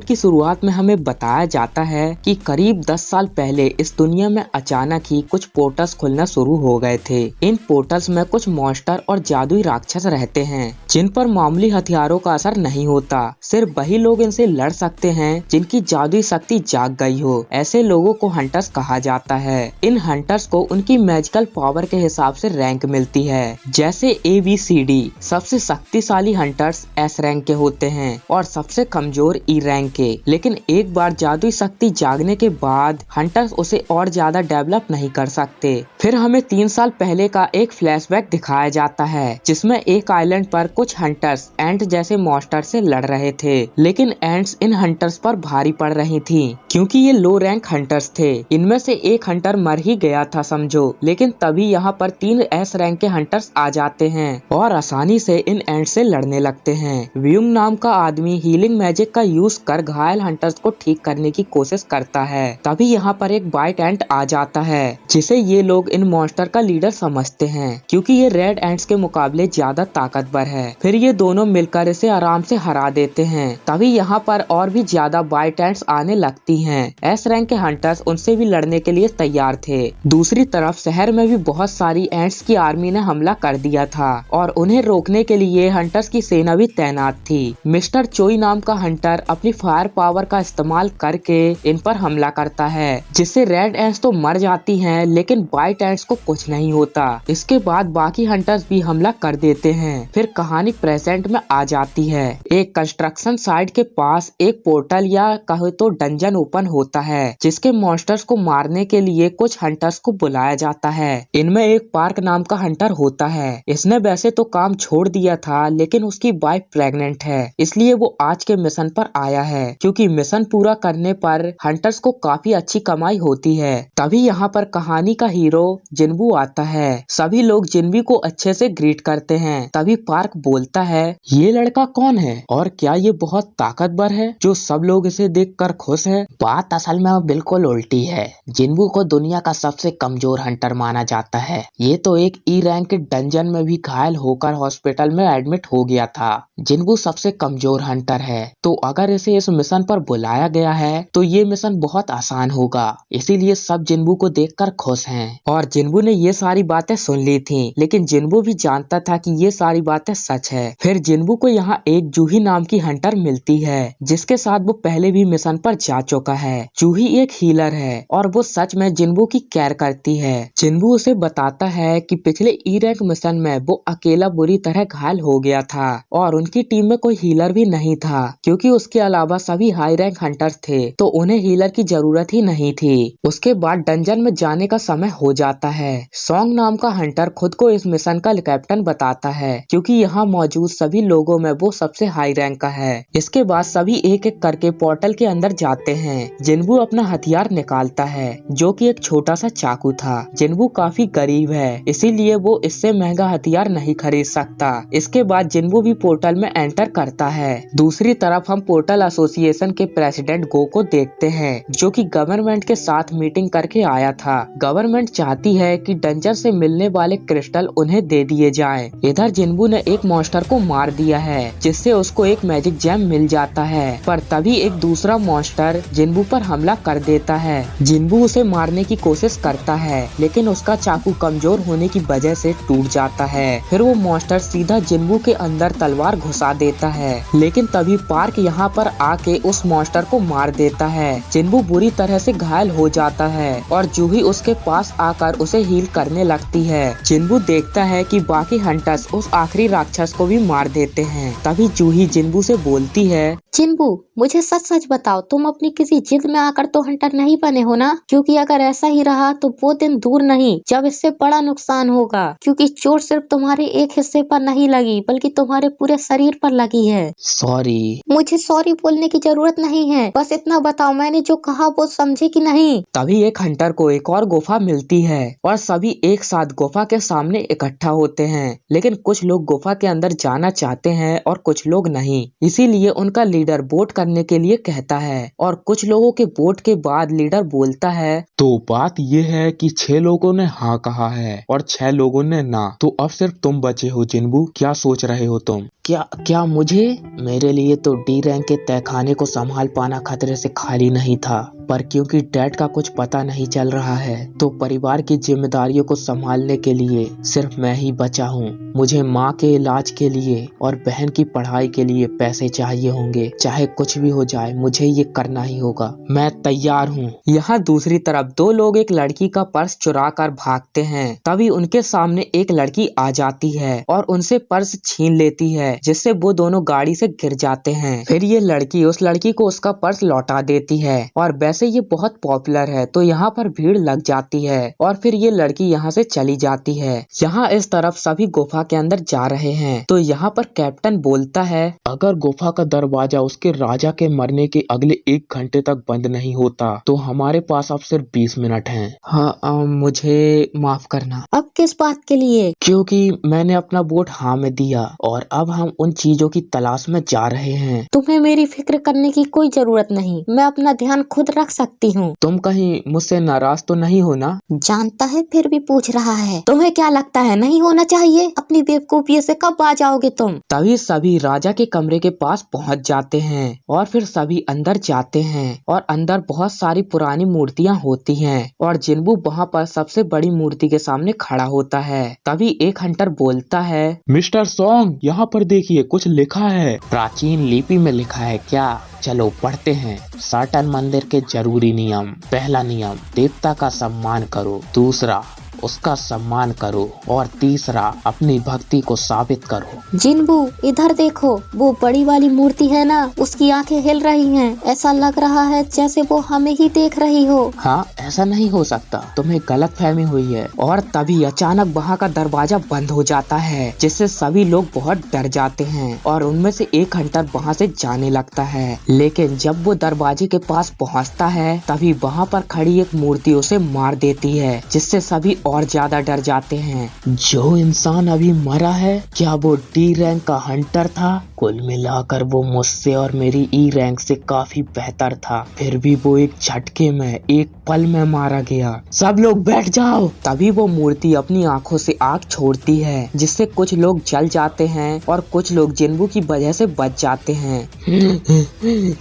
की शुरुआत में हमें बताया जाता है कि करीब 10 साल पहले इस दुनिया में अचानक ही कुछ पोर्टल्स खुलना शुरू हो गए थे। इन पोर्टल्स में कुछ मॉन्स्टर और जादुई राक्षस रहते हैं जिन पर मामूली हथियारों का असर नहीं होता। सिर्फ वही लोग इनसे लड़ सकते हैं जिनकी जादुई शक्ति जाग गई हो। ऐसे लोगों को हंटर्स कहा जाता है। इन हंटर्स को उनकी मैजिकल पावर के हिसाब से रैंक मिलती है। जैसे ABCD। सबसे शक्तिशाली हंटर्स S रैंक के होते हैं और सबसे कमजोर E रैंक के। लेकिन एक बार जादुई शक्ति जागने के बाद हंटर्स उसे और ज्यादा डेवलप नहीं कर सकते। फिर हमें 3 साल पहले का एक फ्लैशबैक दिखाया जाता है जिसमें एक आइलैंड पर कुछ हंटर्स एंट जैसे मॉन्स्टर से लड़ रहे थे। लेकिन एंट्स इन हंटर्स पर भारी पड़ रही थी क्योंकि ये लो रैंक हंटर्स थे। इनमें से एक हंटर मर ही गया था समझो। लेकिन तभी यहाँ पर 3 S रैंक के हंटर्स आ जाते हैं और आसानी से इन एंट से लड़ने लगते हैं। व्यूंग नाम का आदमी हीलिंग मैजिक का यूज कर घायल हंटर्स को ठीक करने की कोशिश करता है। तभी यहाँ पर एक वाइट एंट आ जाता है जिसे ये लोग इन मॉन्स्टर का लीडर समझते हैं क्योंकि ये रेड एंट्स के मुकाबले ज्यादा ताकतवर है। फिर ये दोनों मिलकर इसे आराम से हरा देते हैं। तभी यहाँ पर और भी ज्यादा वाइट एंट्स आने लगती हैं। S रैंक के हंटर्स उनसे भी लड़ने के लिए तैयार थे। दूसरी तरफ शहर में भी बहुत सारी एंट्स की आर्मी ने हमला कर दिया था और उन्हें रोकने के लिए हंटर्स की सेना भी तैनात थी। मिस्टर चोई नाम का हंटर अपनी फायर पावर का इस्तेमाल करके इन पर हमला करता है जिससे रेड एंट्स तो मर जाती हैं लेकिन वाइट एंट्स को कुछ नहीं होता। इसके बाद बाकी हंटर्स भी हमला कर देते हैं। फिर कहानी प्रेजेंट में आ जाती है। एक कंस्ट्रक्शन साइट के पास एक पोर्टल या कहे तो डंजन ओपन होता है जिसके मॉन्स्टर्स को मारने के लिए कुछ हंटर्स को बुलाया जाता है। इनमें एक पार्क नाम का हंटर होता है। इसने वैसे तो काम छोड़ दिया था लेकिन उसकी वाइफ प्रेग्नेंट है इसलिए वो आज के मिशन पर आया है क्योंकि मिशन पूरा करने पर हंटर्स को काफी अच्छी कमाई होती है। तभी यहाँ पर कहानी का हीरो जिन्बू आता है। सभी लोग जिन्बी को अच्छे से ग्रीट करते हैं। तभी पार्क बोलता है, ये लड़का कौन है और क्या ये बहुत ताकतवर है जो सब लोग इसे देखकर खुश है? बात असल में बिल्कुल उल्टी है। जिन्बू को दुनिया का सबसे कमजोर हंटर माना जाता है। ये तो एक E रैंक के डंजन में भी घायल होकर हॉस्पिटल में एडमिट हो गया था। जिन्बू सबसे कमजोर हंटर है तो अगर इसे इस मिशन पर बुलाया गया है तो ये मिशन बहुत आसान होगा। इसीलिए सब जिन्बू को देखकर खुश हैं। और जिन्बू ने ये सारी बातें सुन ली थी लेकिन जिन्बू भी जानता था कि ये सारी बातें सच है। फिर जिन्बू को यहाँ एक जूही नाम की हंटर मिलती है जिसके साथ वो पहले भी मिशन पर जा चुका है। जूही एक हीलर है और वो सच में जिन्बू की केयर करती है। जिन्बू उसे बताता है कि पिछले E रैंक मिशन में वो अकेला बुरी तरह घायल हो गया था और उनकी टीम में कोई हीलर भी नहीं था क्योंकि उसके अलावा सभी हाई रैंक हंटर्स थे तो उन्हें हीलर की जरूरत ही नहीं थी। उसके बाद डंजन में जाने का समय हो जाता है। सॉन्ग नाम का हंटर खुद को इस मिशन का कैप्टन बताता है क्योंकि यहाँ मौजूद सभी लोगों में वो सबसे हाई रैंक का है। इसके बाद सभी एक एक करके पोर्टल के अंदर जाते हैं। जिन्बू अपना हथियार निकालता है जो कि एक छोटा सा चाकू था। जिन्बू काफी गरीब है इसीलिए वो इससे महंगा हथियार नहीं खरीद सकता। इसके बाद जिन्बू भी पोर्टल में एंटर करता है। दूसरी तरफ हम पोर्टल एसोसिएशन के प्रेसिडेंट गो को देखते हैं जो कि गवर्नमेंट के साथ मीटिंग करके आया था। गवर्नमेंट चाहती है कि डंजन से मिलने वाले क्रिस्टल उन्हें दे दिए जाएं। इधर जिन्बू ने एक मॉन्स्टर को मार दिया है जिससे उसको एक मैजिक जैम मिल जाता है पर तभी एक दूसरा मॉन्स्टर जिन्बू पर हमला कर देता है। जिन्बू उसे मारने की कोशिश करता है लेकिन उसका चाकू कमजोर होने की वजह से टूट जाता है। फिर वो मॉन्स्टर सीधा जिन्बू के अंदर तलवार घुसा देता है लेकिन तभी पार्क यहाँ पर आके उस मॉन्स्टर को मार देता है। जिन्बू बुरी तरह से घायल हो जाता है और जूही उसके पास आकर उसे हील करने लगती है। जिन्बू देखता है कि बाकी हंटर्स उस आखिरी राक्षस को भी मार देते हैं। तभी जूही जिन्बू से बोलती है, जिन्बू मुझे सच सच बताओ, तुम अपनी किसी जिद में आकर तो हंटर नहीं बने हो ना? क्योंकि अगर ऐसा ही रहा तो वो दिन दूर नहीं जब इससे बड़ा नुकसान होगा क्योंकि चोट सिर्फ तुम्हारे एक हिस्से पर नहीं लगी बल्कि तुम्हारे पूरे शरीर पर लगी है। सॉरी। मुझे सॉरी बोलने की जरूरत नहीं है, बस इतना बताओ मैंने जो कहा वो समझे कि नहीं? तभी एक हंटर को एक और गुफा मिलती है और सभी एक साथ गुफा के सामने इकट्ठा होते हैं लेकिन कुछ लोग गुफा के अंदर जाना चाहते हैं और कुछ लोग नहीं। इसीलिए उनका लीडर वोट करने के लिए कहता है और कुछ लोगों के वोट के बाद लीडर बोलता है, तो बात ये है कि 6 लोगों ने हाँ कहा है और 6 लोगों ने ना, तो अब सिर्फ तुम बचे हो। जिन्बू क्या सोच रहे हो तुम? क्या मुझे? मेरे लिए तो D रैंक के तय खाने को संभाल पाना खतरे से खाली नहीं था, पर क्योंकि डैड का कुछ पता नहीं चल रहा है तो परिवार की जिम्मेदारियों को संभालने के लिए सिर्फ मैं ही बचा हूँ। मुझे माँ के इलाज के लिए और बहन की पढ़ाई के लिए पैसे चाहिए होंगे, चाहे कुछ भी हो जाए मुझे ये करना ही होगा। मैं तैयार हूँ। यहाँ दूसरी तरफ दो लोग एक लड़की का पर्स चुरा कर भागते हैं। तभी उनके सामने एक लड़की आ जाती है और उनसे पर्स छीन लेती है, जिससे वो दोनों गाड़ी से गिर जाते हैं। फिर ये लड़की उस लड़की को उसका पर्स लौटा देती है और वैसे ये बहुत पॉपुलर है तो यहाँ पर भीड़ लग जाती है और फिर ये लड़की यहाँ से चली जाती है। यहाँ इस तरफ सभी गुफा के अंदर जा रहे हैं तो यहाँ पर कैप्टन बोलता है, अगर गुफा का दरवाजा उसके राजा के मरने के अगले 1 घंटे तक बंद नहीं होता तो हमारे पास अब सिर्फ 20 मिनट हैं। हाँ मुझे माफ करना। अब किस बात के लिए? क्योंकि मैंने अपना वोट हाँ में दिया और अब हम उन चीजों की तलाश में जा रहे हैं। तुम्हें मेरी फिक्र करने की कोई जरूरत नहीं, मैं अपना ध्यान खुद रख सकती हूँ। तुम कहीं मुझसे नाराज तो नहीं हो ना? जानता है फिर भी पूछ रहा है। तुम्हें क्या लगता है नहीं होना चाहिए? अपनी बेवकूफियत से कब आ जाओगे तुम? तभी सभी राजा के कमरे के पास पहुंच जाते हैं और फिर सभी अंदर जाते हैं और अंदर बहुत सारी पुरानी मूर्तियां होती हैं और जिन्बू वहां पर सबसे बड़ी मूर्ति के सामने खड़ा होता है। तभी एक हंटर बोलता है, मिस्टर सॉन्ग, यहाँ पर देखिए कुछ लिखा है। प्राचीन लिपि में लिखा है क्या? चलो पढ़ते हैं। साटन मंदिर के जरूरी नियम। पहला नियम, देवता का सम्मान करो। दूसरा, उसका सम्मान करो। और तीसरा, अपनी भक्ति को साबित करो। जिन्बू इधर देखो, वो बड़ी वाली मूर्ति है ना, उसकी आंखें हिल रही हैं। ऐसा लग रहा है जैसे वो हमें ही देख रही हो। हाँ, ऐसा नहीं हो सकता, तुम्हें गलत फहमी हुई है। और तभी अचानक वहाँ का दरवाजा बंद हो जाता है, जिससे सभी लोग बहुत डर जाते हैं और उनमें से एक हंटर वहाँ से जाने लगता है। लेकिन जब वो दरवाजे के पास पहुँचता है तभी वहाँ पर खड़ी एक मूर्ति उसे मार देती है, जिससे सभी और ज्यादा डर जाते हैं। जो इंसान अभी मरा है, क्या वो डी रैंक का हंटर था? कुल मिलाकर वो मुझसे और मेरी ई रैंक से काफी बेहतर था, फिर भी वो एक झटके में, एक पल में मारा गया। सब लोग बैठ जाओ। तभी वो मूर्ति अपनी आंखों से आग छोड़ती है, जिससे कुछ लोग जल जाते हैं और कुछ लोग जिन्बू की वजह से बच जाते हैं।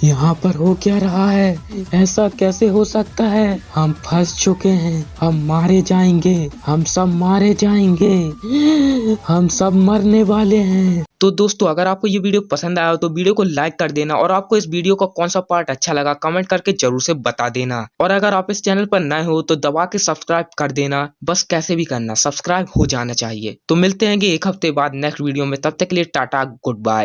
यहाँ पर हो क्या रहा है? ऐसा कैसे हो सकता है? हम फंस चुके हैं, हम मारे जाएंगे, हम सब मारे जाएंगे, हम सब मरने वाले हैं। तो दोस्तों, अगर आपको ये वीडियो पसंद आया हो तो वीडियो को लाइक कर देना और आपको इस वीडियो का कौन सा पार्ट अच्छा लगा कमेंट करके जरूर से बता देना। और अगर आप इस चैनल पर नए हो तो दबा के सब्सक्राइब कर देना, बस कैसे भी करना, सब्सक्राइब हो जाना चाहिए। तो मिलते हैं एक हफ्ते बाद नेक्स्ट वीडियो में, तब तक के लिए टाटा, गुड बाय।